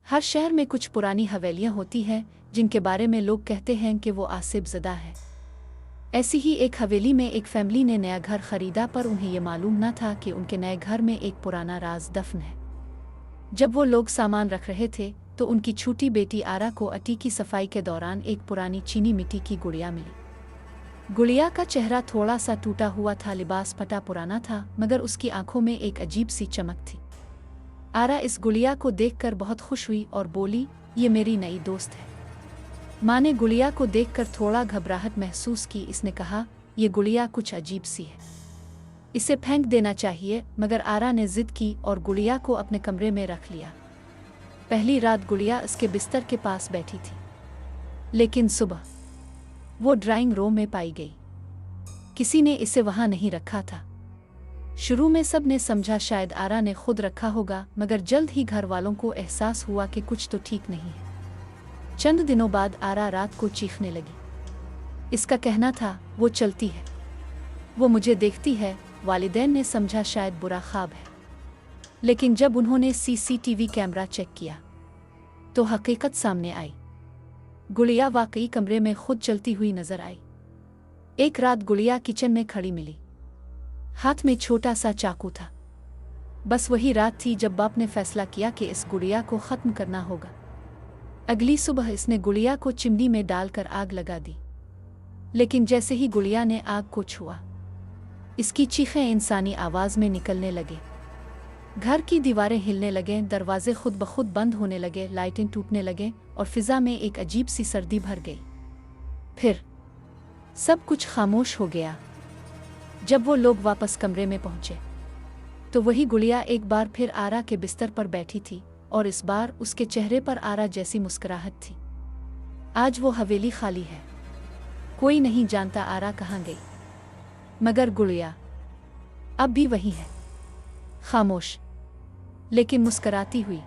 हर शहर में कुछ पुरानी हवेलियां होती हैं जिनके बारे में लोग कहते हैं कि वो आसिफ ज़दा है। ऐसी ही एक हवेली में एक फैमिली ने नया घर खरीदा, पर उन्हें ये मालूम न था कि उनके नए घर में एक पुराना राज दफन है। जब वो लोग सामान रख रहे थे तो उनकी छोटी बेटी आरा को अटी की सफाई के दौरान एक पुरानी चीनी मिट्टी की गुड़िया मिली। गुड़िया का चेहरा थोड़ा सा टूटा हुआ था, लिबास फटा पुराना था, मगर उसकी आंखों में एक अजीब सी चमक थी। आरा इस गुड़िया को देखकर बहुत खुश हुई और बोली, ये मेरी नई दोस्त है। माँ ने गुड़िया को देखकर थोड़ा घबराहट महसूस की। इसने कहा, ये गुड़िया कुछ अजीब सी है, इसे फेंक देना चाहिए, मगर आरा ने जिद की और गुड़िया को अपने कमरे में रख लिया। पहली रात गुड़िया उसके बिस्तर के पास बैठी थी, लेकिन सुबह वो ड्राइंग रूम में पाई गई। किसी ने इसे वहां नहीं रखा था। शुरू में सब ने समझा शायद आरा ने खुद रखा होगा, मगर जल्द ही घर वालों को एहसास हुआ कि कुछ तो ठीक नहीं है। चंद दिनों बाद आरा रात को चीखने लगी। इसका कहना था, वो चलती है, वो मुझे देखती है। वालिदैन ने समझा शायद बुरा ख्वाब है, लेकिन जब उन्होंने सीसीटीवी कैमरा चेक किया तो हकीकत सामने आई। गुड़िया वाकई कमरे में खुद चलती हुई नजर आई। एक रात गुड़िया किचन में खड़ी मिली, हाथ में छोटा सा चाकू था। बस वही रात थी जब बाप ने फैसला किया कि इस गुड़िया को ख़त्म करना होगा। अगली सुबह इसने गुड़िया को चिमनी में डालकर आग लगा दी, लेकिन जैसे ही गुड़िया ने आग को छुआ, इसकी चीखें इंसानी आवाज़ में निकलने लगे। घर की दीवारें हिलने लगें, दरवाजे खुद ब खुद बंद होने लगे, लाइटें टूटने लगे और फिज़ा में एक अजीब सी सर्दी भर गई। फिर सब कुछ खामोश हो गया। जब वो लोग वापस कमरे में पहुंचे तो वही गुड़िया एक बार फिर आरा के बिस्तर पर बैठी थी, और इस बार उसके चेहरे पर आरा जैसी मुस्कुराहट थी। आज वो हवेली खाली है, कोई नहीं जानता आरा कहाँ गई, मगर गुड़िया अब भी वही है, खामोश लेकिन मुस्कुराती हुई।